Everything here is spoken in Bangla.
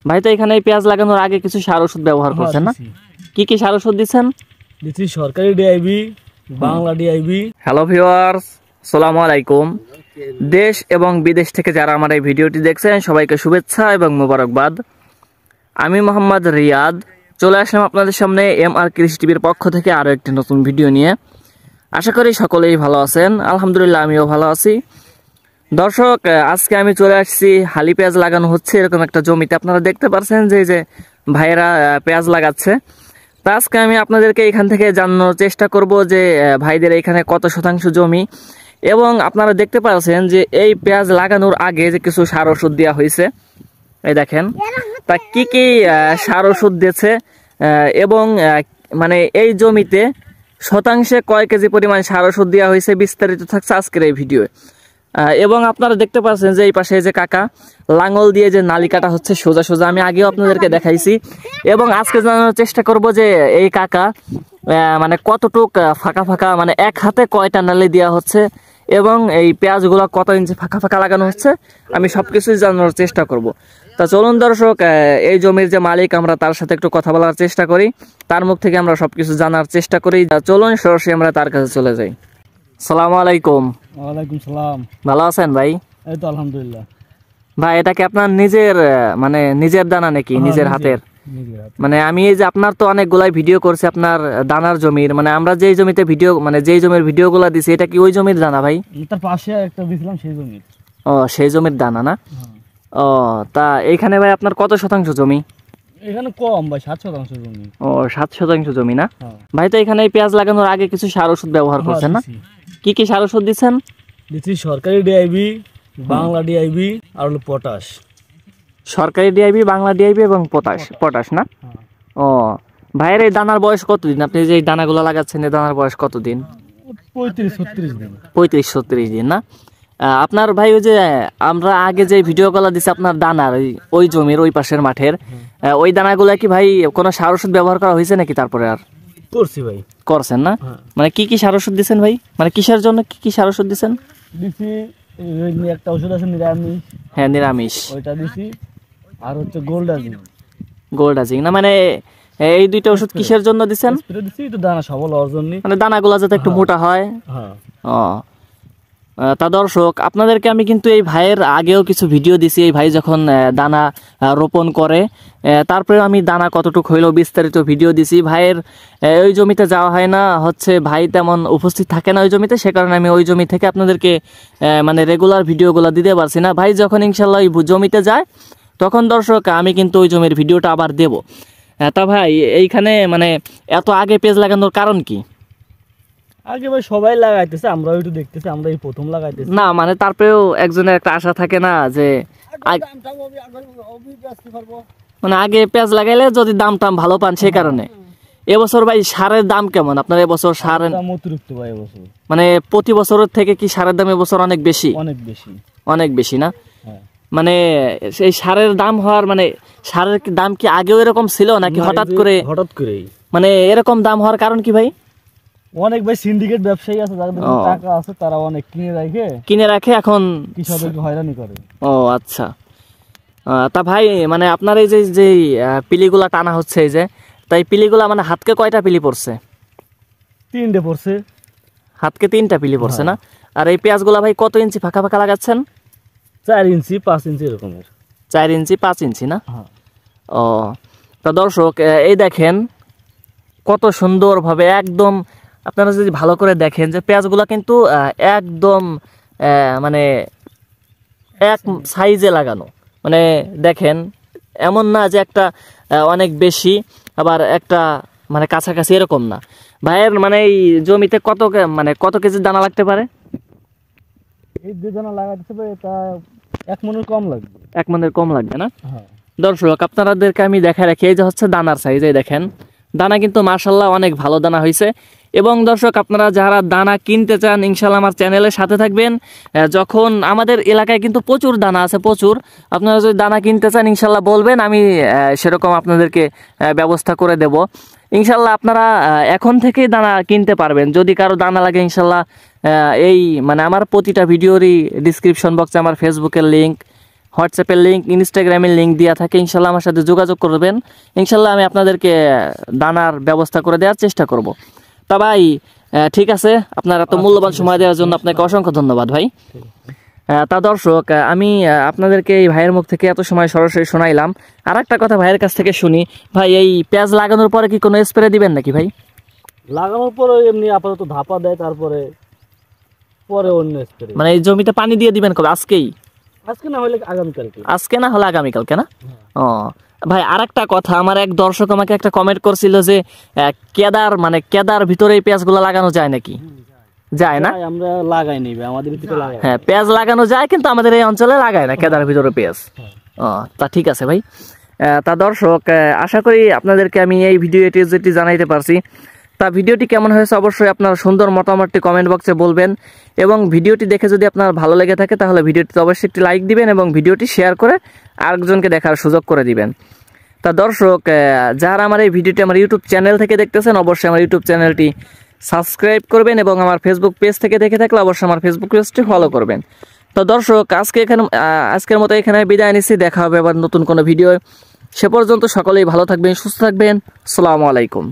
ভাই তো এখানে পেঁয়াজ লাগানোর আগে কিছু সার ওষুধ ব্যবহার করছেন না? কি কি সার ওষুধ দিচ্ছেন? দিচ্ছি সরকারি DIB, Bangla DIB. Hello viewers, আসসালামু আলাইকুম। দেশ এবং বিদেশ থেকে যারা আমার এই ভিডিওটি দেখছেন সবাইকে শুভেচ্ছা এবং মোবারকবাদ। আমি মোহাম্মদ রিয়াদ চলে আসলাম আপনাদের সামনে MR কৃষি টিভির পক্ষ থেকে আরও একটি নতুন ভিডিও নিয়ে। আশা করি সকলেই ভালো আছেন। আলহামদুলিল্লাহ আমিও ভালো আছি। দর্শক, আজকে আমি চলে আসছি হালি পেঁয়াজ লাগানো হচ্ছে এরকম একটা জমিতে। আপনারা দেখতে পাচ্ছেন যে ভাইয়েরা পেঁয়াজ লাগাচ্ছে। তা আজকে আমি আপনাদেরকে এখান থেকে জানানোর চেষ্টা করব যে ভাইদের এখানে কত শতাংশ জমি, এবং আপনারা দেখতে পাচ্ছেন যে এই পেঁয়াজ লাগানোর আগে যে কিছু সার ওষুধ দেওয়া হয়েছে। এই দেখেন তা কি কি সার ওষুধ দিয়েছে, এবং মানে এই জমিতে শতাংশে কয় কেজি পরিমাণ সার ওষুধ দেওয়া হয়েছে বিস্তারিত থাকছে আজকের এই ভিডিওয়ে। এবং আপনারা দেখতে পাচ্ছেন যে এই পাশে যে কাকা লাঙল দিয়ে যে নালি কাটা হচ্ছে সোজা সোজা, আমি আগেও আপনাদেরকে দেখাইছি। এবং আজকে জানানোর চেষ্টা করব যে এই কাকা মানে কতটুক ফাঁকা ফাঁকা, মানে এক হাতে কয়টা নালি দেওয়া হচ্ছে, এবং এই পেঁয়াজগুলো কত ইঞ্চি ফাঁকা ফাঁকা লাগানো হচ্ছে, আমি সবকিছুই জানানোর চেষ্টা করব। তা চলুন দর্শক, এই জমির যে মালিক আমরা তার সাথে একটু কথা বলার চেষ্টা করি, তার মুখ থেকে আমরা সবকিছু জানার চেষ্টা করি। চলুন সরাসরি আমরা তার কাছে চলে যাই। আসসালামু আলাইকুম। ওয়ালাইকুম সালাম। ভালো আছেন ভাই? এই তো আলহামদুলিল্লাহ। ভাই এটা কি আপনার নিজের মানে নিজের দানা নাকি নিজের হাতের? মানে আমি এই যে আপনার তো অনেকগুলাই ভিডিও করছি আপনার দানার জমির, মানে আমরা যেই জমিতে ভিডিও মানে যেই জমির ভিডিওগুলো দিছি এটা কি ওই জমির দানা ভাই? তার পাশে একটা দিছিলাম সেই জমির। ও সেই জমির দানা না? ও তা এইখানে ভাই আপনার কত শতাংশ জমি? এখানে কম ভাই, 7 শতাংশ জমি। ও 7 শতাংশ জমি না? ভাই তো এখানে পেঁয়াজ লাগানোর আগে কিছু সার ওষুধ ব্যবহার করছেন না? কি কি সার ওষুধ দিচ্ছেন? দিচ্ছি সরকারি ডিআইবি, বাংলা ডিআইবি আর হলো পটাশ। সরকারি ডিআইবি, বাংলা ডিআইবি এবং পটাশ না? ও ভাইয়ের এই দানার বয়স কতদিন? আপনি যে দানাগুলো লাগাচ্ছেন এই দানার বয়স কতদিন? 35-36 দিন। 35-36 দিন না? আপনার ভাই ওই যে আমরা আগে যে ভিডিওগুলো দিছি আপনার দানার ওই জমির ওই পাশের মাঠের, ওই দানাগুলো কি ভাই কোনো সার ওষুধ ব্যবহার করা হয়েছে নাকি? তারপরে আর করছি ভাই। করছেন না? মানে কি কি সার ওষুধ দিচ্ছেন ভাই? মানে কিসের জন্য কি কি সার ওষুধ দিচ্ছেন? দিছি একটা ওষুধ আছে নিরামিষ। হ্যাঁ নিরামিষ, ওইটা দিছি। আর হচ্ছে গোল্ডাজিং না? মানে এই দুইটা ওষুধ কিসের জন্য দিচ্ছেন? দিছি তো দানা সবল হওয়ার জন্য, মানে দানাগুলো যাতে একটু মোটা হয়। ও তা দর্শক, আপনাদেরকে আমি কিন্তু এই ভাইয়ের আগেও কিছু ভিডিও দিছি। এই ভাই যখন দানা রোপণ করে তারপরে আমি দানা কতটুকু হইলেও বিস্তারিত ভিডিও দিছি। ভাইয়ের ওই জমিতে যাওয়া হয় না, হচ্ছে ভাই তেমন উপস্থিত থাকে না ওই জমিতে, সে কারণে আমি ওই জমি থেকে আপনাদেরকে মানে রেগুলার ভিডিওগুলো দিতে পারছি না। ভাই যখন ইনশাল্লাহ ওই জমিতে যায় তখন দর্শক আমি কিন্তু ওই জমির ভিডিওটা আবার দেব। তা ভাই এইখানে মানে এত আগে পেঁয়াজ লাগানোর কারণ কি? আগে ভাই সবাই লাগাইতেছে, আমরা একটু দেখতেছি, আমরা এই প্রথম লাগাইতেছি না, মানে তারপরেও একজনের একটা আশা থাকে না যে মানে আগে পেঁয়াজ লাগাইলে যদি দাম টাম ভালো পান, সেই কারণে। এবছর ভাই সারের দাম কেমন আপনার? এবছর সারের দাম অতিরিক্ত ভাই এবছর, মানে প্রতি বছরের থেকে কি সারের দাম এবছর অনেক বেশি? অনেক বেশি না? মানে সেই সারের দাম হওয়ার মানে সারের দাম কি আগেও এরকম ছিল নাকি হঠাৎ করে মানে এরকম দাম হওয়ার কারণ কি ভাই? অনেক ভাই সিন্ডিকেট ব্যবসায়ী আছে, যাদের টাকা আছে তারা অনেক কিনে রাখে এখন কৃষকদেরকে হয়রানি করে। ও আচ্ছা। তা ভাই মানে আপনার এই যে পিলিগুলা টানা হচ্ছে এই যে, তাই পিলিগুলা মানে হাতকে কয়টা পিলি পড়ছে? 3টে পড়ছে। হাতকে 3টা পিলি পড়ছে না? আর এই পেঁয়াজগুলা ভাই কত ইঞ্চি ফাঁকা ফাঁকা লাগাচ্ছেন? 4 ইঞ্চি 5 ইঞ্চি এরকমের। 4 ইঞ্চি 5 ইঞ্চি না? ও তা দর্শক এই দেখেন কত সুন্দরভাবে একদম, আপনারা যদি ভালো করে দেখেন যে পেঁয়াজগুলো কিন্তু একদম মানে এক সাইজে লাগানো। মানে দেখেন এমন না যে একটা অনেক বেশি আবার একটা মানে কাছাকাছি, এরকম না। ভাইয়ের মানে এই জমিতে কত কেজি দানা লাগতে পারে? এই যে দানা লাগাতে পারে তা 1 মণের কম লাগবে। 1 মণের কম লাগবে না? দর্শক আপনাদেরকে আমি দেখাই রাখি, এই যে হচ্ছে দানার সাইজ, এই দেখেন দানা কিন্তু মাশাআল্লাহ অনেক ভালো দানা হয়েছে। এবং দর্শক আপনারা যারা দানা কিনতে চান ইনশাআল্লাহ আমার চ্যানেলের সাথে থাকবেন। যখন আমাদের এলাকায় কিন্তু প্রচুর দানা আছে, প্রচুর। আপনারা যদি দানা কিনতে চান ইনশাআল্লাহ বলবেন, আমি সেরকম আপনাদেরকে ব্যবস্থা করে দেব ইনশাআল্লাহ। আপনারা এখন থেকেই দানা কিনতে পারবেন। যদি কারো দানা লাগে ইনশাআল্লাহ এই মানে আমার প্রতিটা ভিডিওরই ডিসক্রিপশন বক্সে আমার ফেসবুকের লিঙ্ক হোয়াটসঅ্যাপের লিঙ্ক, ইনস্টাগ্রামের লিঙ্ক দেওয়া থাকে। ইনশাল্লাহ আমার সাথে যোগাযোগ করবেন, ইনশাল্লাহ আমি আপনাদেরকে দানার ব্যবস্থা করে দেওয়ার চেষ্টা করব। তা ভাই ঠিক আছে, আপনার এত মূল্যবান সময় দেওয়ার জন্য আপনাকে অসংখ্য ধন্যবাদ ভাই। তা দর্শক, আমি আপনাদেরকে এই ভাইয়ের মুখ থেকে এত সময় সরাসরি শোনাইলাম। আর একটা কথা ভাইয়ের কাছ থেকে শুনি, ভাই এই পেঁয়াজ লাগানোর পরে কি কোনো স্প্রে দিবেন নাকি ভাই? লাগানোর পরে এমনি আপাতত ধাপা দেয়, তারপরে পরে অন্য স্প্রে। মানে এই জমিতে পানি দিয়ে দিবেন কবে? আজকেই? আজকে না হলে আগামীকালকে। আজকে না হলে আগামীকালকে না? ও ভাই, আর একটা কথা, আমার এক দর্শক আমাকে একটা কমেন্ট করছিল যে কেদার মানে কেদার ভিতরে এই পেঁয়াজগুলো লাগানো যায় নাকি? যায় না? আমরা লাগাই নিবে আমাদের ভিতরে লাগাই। হ্যাঁ, পেঁয়াজ লাগানো যায়, কিন্তু আমাদের এই অঞ্চলে লাগায় না কেদার ভিতরে পেঁয়াজ। ও তা ঠিক আছে ভাই। তা দর্শক, আশা করি আপনাদেরকে আমি এই ভিডিওটি যেটি জানাইতে পারছি। তা ভিডিওটি কেমন হয়েছে অবশ্যই আপনার সুন্দর মতামতটি কমেন্ট বক্সে বলবেন, এবং ভিডিওটি দেখে যদি আপনার ভালো লেগে থাকে তাহলে ভিডিওটিতে অবশ্যই একটি লাইক দিবেন এবং ভিডিওটি শেয়ার করে আরেকজনকে দেখার সুযোগ করে দিবেন। তা দর্শক, যারা আমার এই ভিডিওটি আমার ইউটিউব চ্যানেল থেকে দেখতেছেন অবশ্যই আমার ইউটিউব চ্যানেলটি সাবস্ক্রাইব করবেন, এবং আমার ফেসবুক পেজ থেকে দেখে থাকলে অবশ্যই আমার ফেসবুক পেজটি ফলো করবেন। তো দর্শক, আজকের মতো এখানে বিদায় নিচ্ছি, দেখা হবে আবার নতুন কোনো ভিডিও। সে পর্যন্ত সকলেই ভালো থাকবেন, সুস্থ থাকবেন। আসসালামু আলাইকুম।